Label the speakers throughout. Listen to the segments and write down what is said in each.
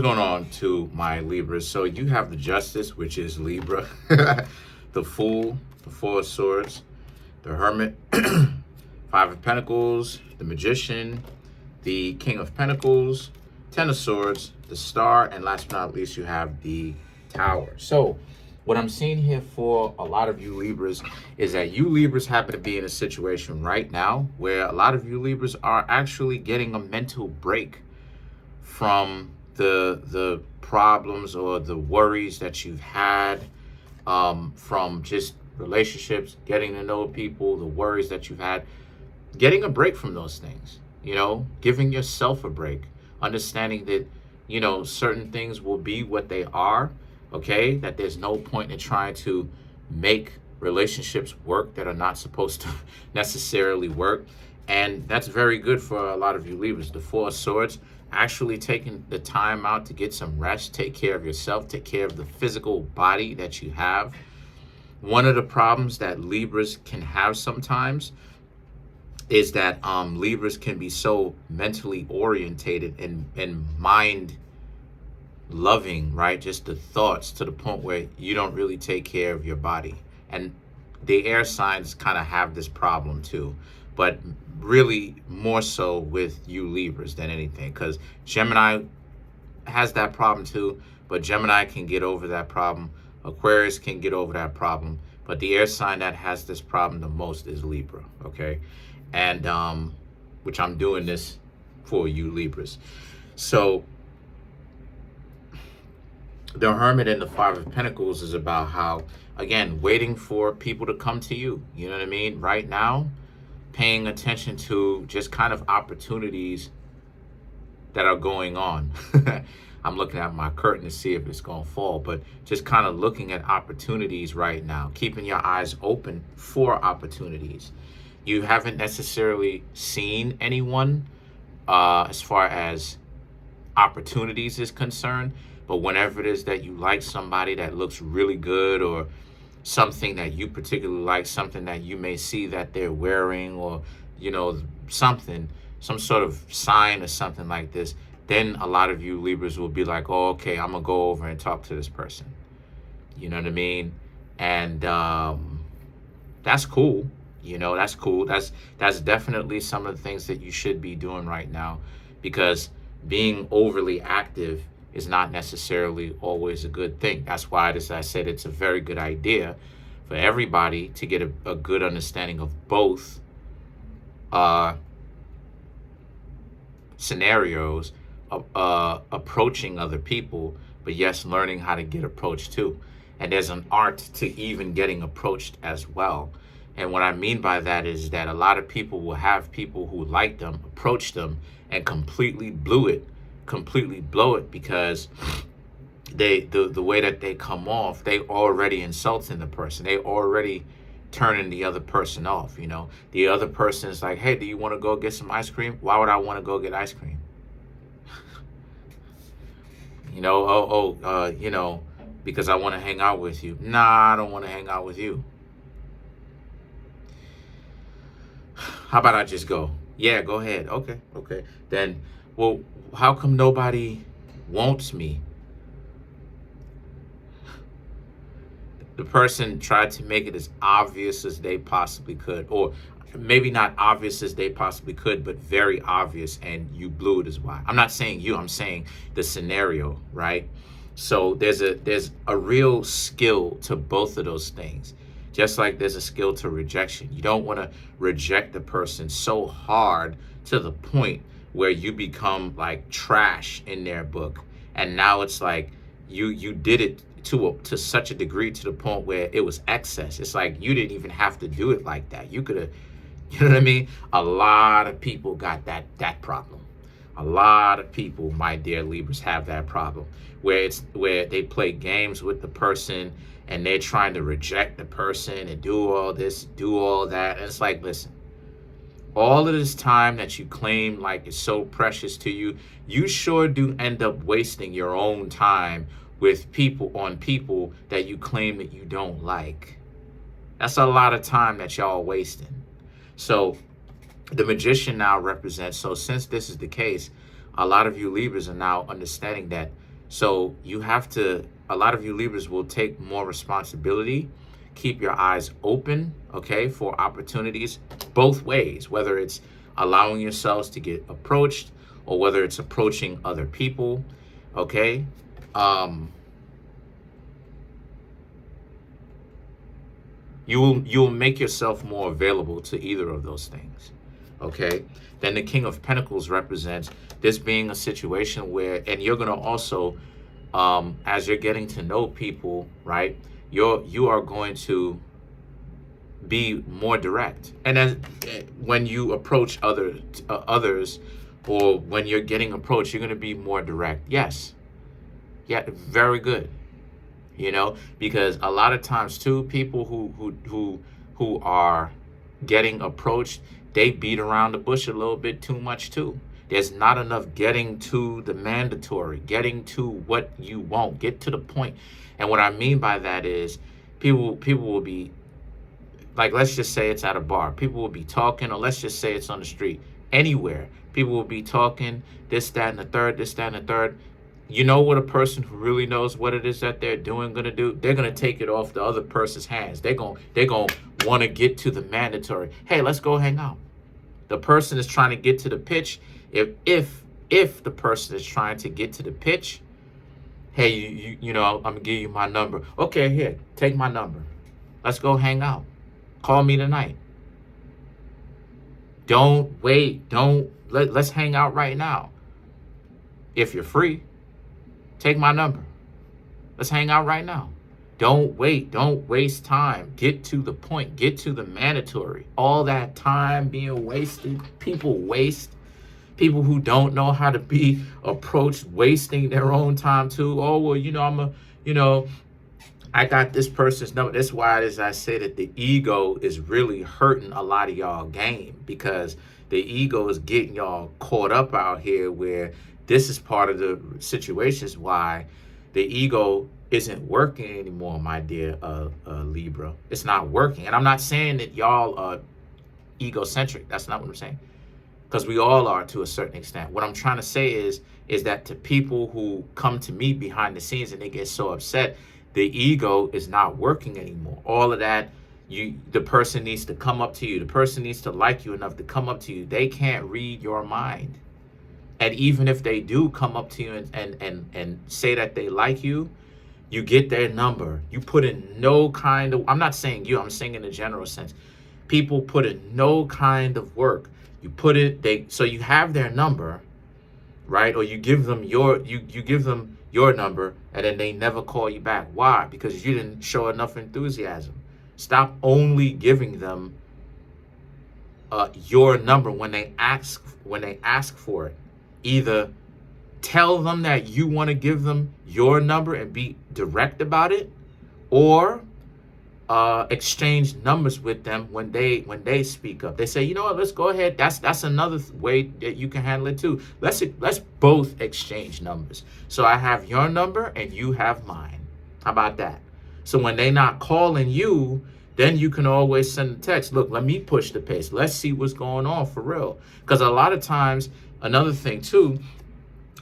Speaker 1: Going on to my Libras. So you have the Justice, which is Libra, the Fool, the Four of Swords, the Hermit, Five of Pentacles, the Magician, the King of Pentacles, Ten of Swords, the Star, and last but not least, you have the Tower. So what I'm seeing here for a lot of you Libras is that you Libras happen to be in a situation right now where a lot of you Libras are actually getting a mental break from the problems or the worries that you've had from just relationships, getting to know people, the worries that you've had, getting a break from those things, giving yourself a break, understanding that, certain things will be what they are, okay? That there's no point in trying to make relationships work that are not supposed to necessarily work. And that's very good for a lot of you Libras. The Four of Swords, actually taking the time out to get some rest, take care of yourself, take care of the physical body that you have. One of the problems that Libras can have sometimes is that Libras can be so mentally orientated and mind loving, right? Just the thoughts, to the point where you don't really take care of your body. And the air signs kind of have this problem too, but really more so with you Libras than anything, because Gemini has that problem too, but Gemini can get over that problem. Aquarius can get over that problem, but the air sign that has this problem the most is Libra, okay? And which I'm doing this for you Libras. So the Hermit and the Five of Pentacles is about how, again, waiting for people to come to you. You know what I mean? Right now, paying attention to just kind of opportunities that are going on. I'm looking at my curtain to see if it's going to fall, but just kind of looking at opportunities right now, keeping your eyes open for opportunities. You haven't necessarily seen anyone as far as opportunities is concerned, but whenever it is that you like somebody that looks really good, or something that you particularly like, something that you may see that they're wearing, or, something, some sort of sign or something like this, then a lot of you Libras will be like, oh, okay, I'm going to go over and talk to this person. You know what I mean? And that's cool. That's cool. That's definitely some of the things that you should be doing right now, because being overly active is not necessarily always a good thing. That's why I said it's a very good idea for everybody to get a good understanding of both scenarios, approaching other people, but yes, learning how to get approached too. And there's an art to even getting approached as well. And what I mean by that is that a lot of people will have people who like them approach them and completely blow it, because the way that they come off, they already insulting the person. They already turning the other person off. The other person is like, hey, do you want to go get some ice cream? Why would I want to go get ice cream? Because I want to hang out with you. Nah, I don't want to hang out with you. How about I just go? Yeah, go ahead. Okay. Then, well, how come nobody wants me? The person tried to make it as obvious as they possibly could, or maybe not obvious as they possibly could, but very obvious, and you blew it as why. I'm not saying you, I'm saying the scenario, right? So there's a real skill to both of those things. Just like there's a skill to rejection. You don't want to reject the person so hard to the point where you become like trash in their book. And now it's like you did it to such a degree, to the point where it was excess. It's like you didn't even have to do it like that. You could have, you know what I mean? A lot of people got that problem. A lot of people, my dear Libras, have that problem where they play games with the person and they're trying to reject the person and do all this, do all that. And it's like, listen, all of this time that you claim like is so precious to you, you sure do end up wasting your own time with people that you claim that you don't like. That's a lot of time that y'all wasting. So the Magician now represents, so since this is the case, a lot of you Libras are now understanding that So you have to, a lot of you Libras will take more responsibility. Keep your eyes open, okay, for opportunities both ways, whether it's allowing yourselves to get approached or whether it's approaching other people, okay? You'll make yourself more available to either of those things, okay? Then the King of Pentacles represents this being a situation where, and you're going to also, as you're getting to know people, right, you are going to be more direct. And then when you approach others, or when you're getting approached, you're going to be more direct. Yes. Yeah, very good. You know, because a lot of times too, people who are getting approached, they beat around the bush a little bit too much too. There's not enough getting to the mandatory, getting to what you want, get to the point. And what I mean by that is people will be, like, let's just say it's at a bar. People will be talking, or let's just say it's on the street, anywhere. People will be talking, this, that, and the third, this, that, and the third. You know what a person who really knows what it is that they're doing gonna do? They're gonna take it off the other person's hands. They're gonna want to get to the mandatory. Hey, let's go hang out. The person is trying to get to the pitch. If the person is trying to get to the pitch, hey, you know, I'm gonna give you my number. Okay, here, take my number. Let's go hang out. Call me tonight. Don't wait. Let's hang out right now. If you're free. Take my number. Let's hang out right now. Don't wait. Don't waste time. Get to the point. Get to the mandatory. All that time being wasted. People waste. People who don't know how to be approached, wasting their own time too. Oh, well, you know, I got this person's number. That's why, as I say, that the ego is really hurting a lot of y'all game, because the ego is getting y'all caught up out here where this is part of the situations why the ego isn't working anymore, my dear Libra. It's not working. And I'm not saying that y'all are egocentric. That's not what I'm saying. Because we all are to a certain extent. What I'm trying to say is that to people who come to me behind the scenes and they get so upset, the ego is not working anymore. All of that, the person needs to come up to you. The person needs to like you enough to come up to you. They can't read your mind. And even if they do come up to you and say that they like you, you get their number. You put in no kind of, I'm not saying you, I'm saying in a general sense. People put in no kind of work. You put it, so you have their number, right? Or you give them you give them your number, and then they never call you back. Why? Because you didn't show enough enthusiasm. Stop only giving them your number when they ask for it. Either tell them that you want to give them your number and be direct about it, or exchange numbers with them when they speak up. They say, you know what, let's go ahead. That's another way that you can handle it too. Let's both exchange numbers. So I have your number and you have mine. How about that? So when they not calling you, then you can always send a text. Look, let me push the pace. Let's see what's going on for real. Because a lot of times, another thing too,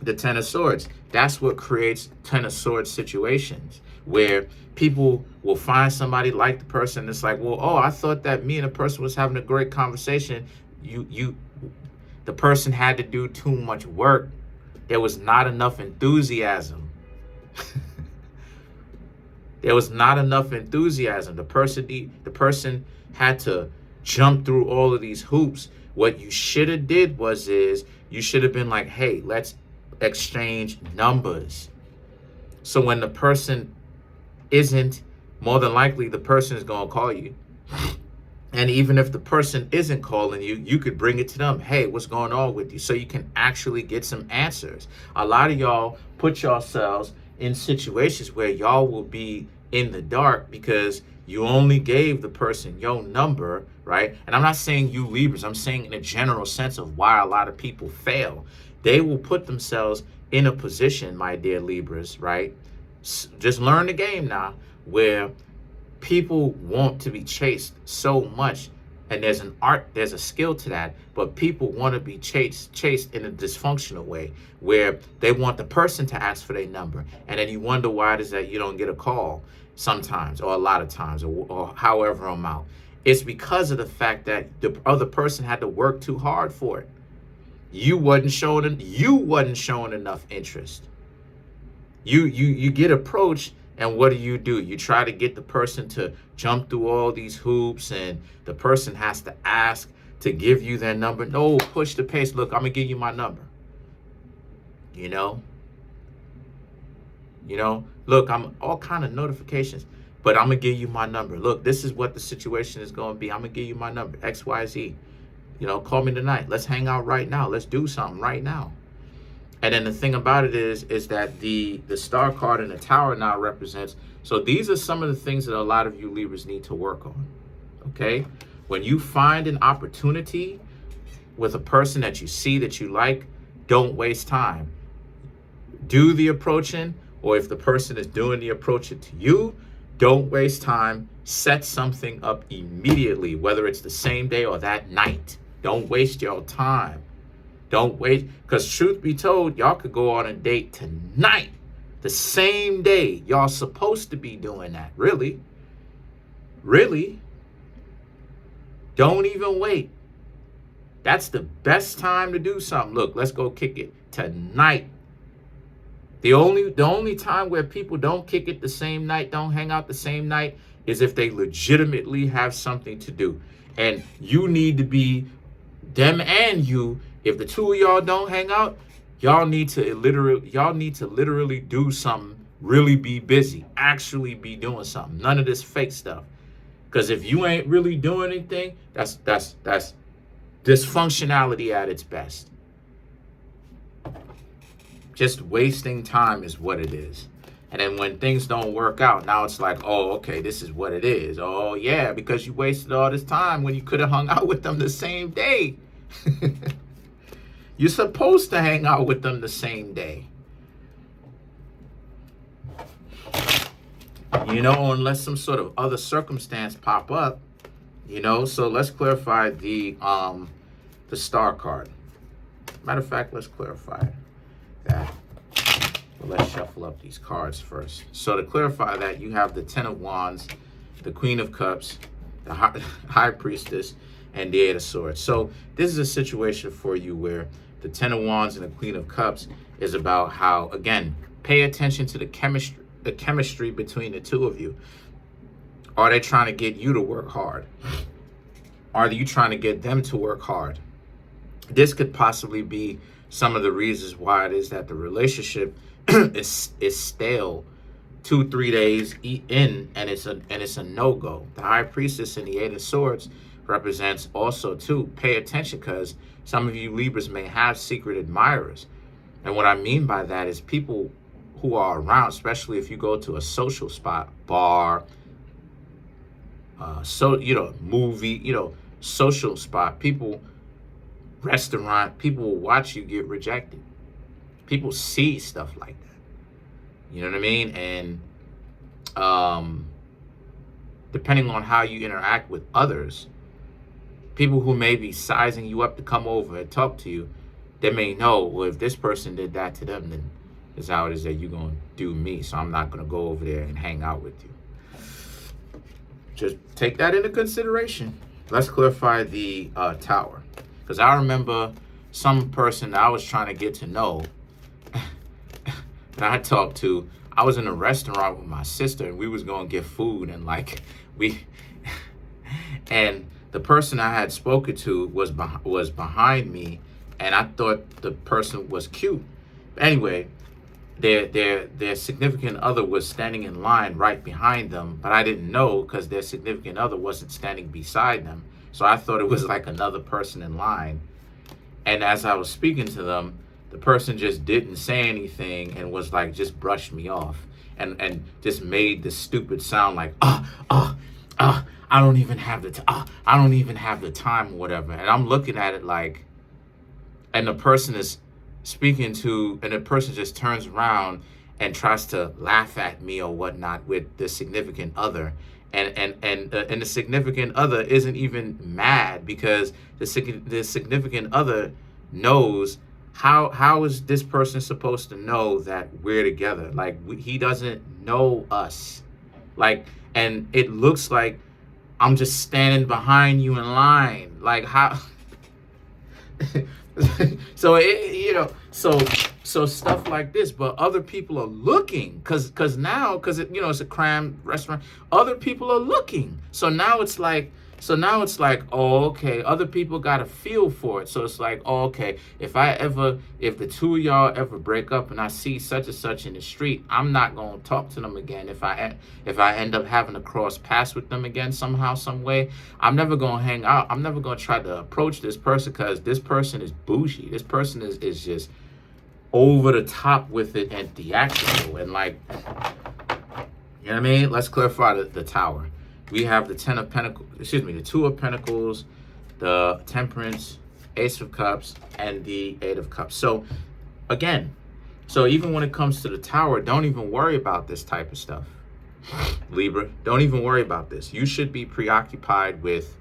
Speaker 1: the Ten of Swords, that's what creates Ten of Swords situations where people will find somebody like the person. It's like, well, oh, I thought that me and the person was having a great conversation. The person had to do too much work. There was not enough enthusiasm. There was not enough enthusiasm. The person had to jump through all of these hoops. What you should have did is you should have been like, hey, let's exchange numbers. So when the person isn't, more than likely the person is going to call you. And even if the person isn't calling you, you could bring it to them. Hey, what's going on with you? So you can actually get some answers. A lot of y'all put yourselves in situations where y'all will be in the dark because you only gave the person your number, right? And I'm not saying you Libras, I'm saying in a general sense of why a lot of people fail. They will put themselves in a position, my dear Libras, right? Just learn the game now, where people want to be chased so much And there's an art, there's a skill to that, but people want to be chased in a dysfunctional way where they want the person to ask for their number. And then you wonder why it is that you don't get a call sometimes, or a lot of times, or however amount. It's because of the fact that the other person had to work too hard for it. You wasn't showing enough interest. You get approached, and what do? You try to get the person to jump through all these hoops, and the person has to ask to give you their number. No, push the pace. Look, I'm gonna give you my number. You know, look, I'm all kind of notifications, but I'm gonna give you my number. Look, this is what the situation is gonna be. I'm gonna give you my number, XYZ. Call me tonight. Let's hang out right now. Let's do something right now. And then the thing about it is that the star card and the tower now represents. So these are some of the things that a lot of you Libras need to work on. Okay? When you find an opportunity with a person that you see that you like, don't waste time. Do the approaching, or if the person is doing the approaching to you, don't waste time. Set something up immediately, whether it's the same day or that night. Don't waste your time. Don't wait, because truth be told, y'all could go on a date tonight, the same day. Y'all supposed to be doing that. Really? Really? Don't even wait. That's the best time to do something. Look, let's go kick it tonight. The only time where people don't kick it the same night, don't hang out the same night, is if they legitimately have something to do. And you need to be, them and you, if the two of y'all don't hang out, y'all need to literally do something, really be busy, actually be doing something. None of this fake stuff. Because if you ain't really doing anything, that's dysfunctionality at its best. Just wasting time is what it is. And then when things don't work out, now it's like, oh, okay, this is what it is. Oh, yeah, because you wasted all this time when you could have hung out with them the same day. You're supposed to hang out with them the same day. Unless some sort of other circumstance pop up, So let's clarify the star card. Matter of fact, let's clarify that. But let's shuffle up these cards first. So to clarify that, you have the Ten of Wands, the Queen of Cups, the High Priestess, and the Eight of Swords. So this is a situation for you where the Ten of Wands and the Queen of Cups is about how, again, pay attention to the chemistry between the two of you. Are they trying to get you to work hard? Are you trying to get them to work hard? This could possibly be some of the reasons why it is that the relationship is stale 2-3 days in, and it's a no-go. The High Priestess and the Eight of Swords represents also too, pay attention, because some of you Libras may have secret admirers. And what I mean by that is people who are around, especially if you go to a social spot, bar, movie, social spot, people, restaurant, people will watch you get rejected. People see stuff like that. You know what I mean? And depending on how you interact with others, people who may be sizing you up to come over and talk to you, they may know, well, if this person did that to them, then it's how it is that you're going to do me. So I'm not going to go over there and hang out with you. Just take that into consideration. Let's clarify the tower. Because I remember some person that I was trying to get to know that I talked to. I was in a restaurant with my sister, and we was going to get food, and and the person I had spoken to was behind me, and I thought the person was cute. Anyway, their significant other was standing in line right behind them, but I didn't know because their significant other wasn't standing beside them. So I thought it was like another person in line. And as I was speaking to them, the person just didn't say anything and was like, just brushed me off and just made this stupid sound like, I don't even have the time or whatever. And I'm looking at it like, and the person is speaking to, and the person just turns around and tries to laugh at me or whatnot with the significant other. And the significant other isn't even mad because the significant other knows how is this person supposed to know that we're together? Like he doesn't know us. Like, and it looks like I'm just standing behind you in line. Like how? So so stuff like this, but other people are looking because it's a crime restaurant. Other people are looking, so now it's like oh, okay, other people got a feel for it. So it's like, oh, okay, if the two of y'all ever break up and I see such and such in the street, I'm not gonna talk to them again. If I end up having to cross paths with them again somehow, some way, I'm never gonna hang out. I'm never gonna try to approach this person because this person is bougie. This person is just over the top with it and theatrical and like, you know what I mean? Let's clarify the tower. We have the the Two of Pentacles, the Temperance, Ace of Cups, and the Eight of Cups. So again, even when it comes to the tower, don't even worry about this type of stuff. Libra, don't even worry about this. You should be preoccupied with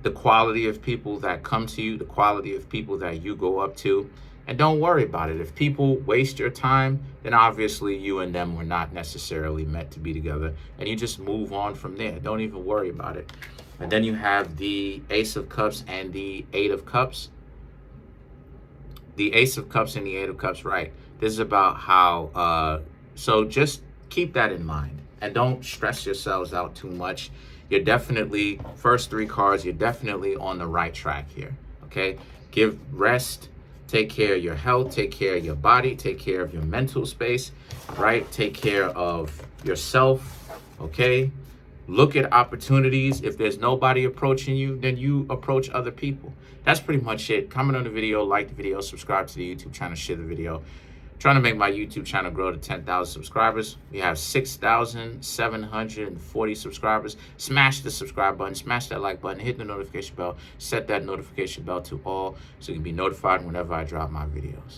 Speaker 1: the quality of people that come to you, the quality of people that you go up to, and don't worry about it. If people waste your time, then obviously you and them were not necessarily meant to be together, and you just move on from there. Don't even worry about it. And then you have the Ace of Cups and the Eight of Cups. The Ace of Cups and the Eight of Cups, right? This is about how, so just keep that in mind and don't stress yourselves out too much. You're definitely, first three cards, you're definitely on the right track here, okay? Give rest. Take care of your health, take care of your body, take care of your mental space, right? Take care of yourself, okay? Look at opportunities. If there's nobody approaching you, then you approach other people. That's pretty much it. Comment on the video, like the video, subscribe to the YouTube channel, share the video. Trying to make my YouTube channel grow to 10,000 subscribers. We have 6,740 subscribers. Smash the subscribe button, smash that like button, hit the notification bell, set that notification bell to all so you can be notified whenever I drop my videos.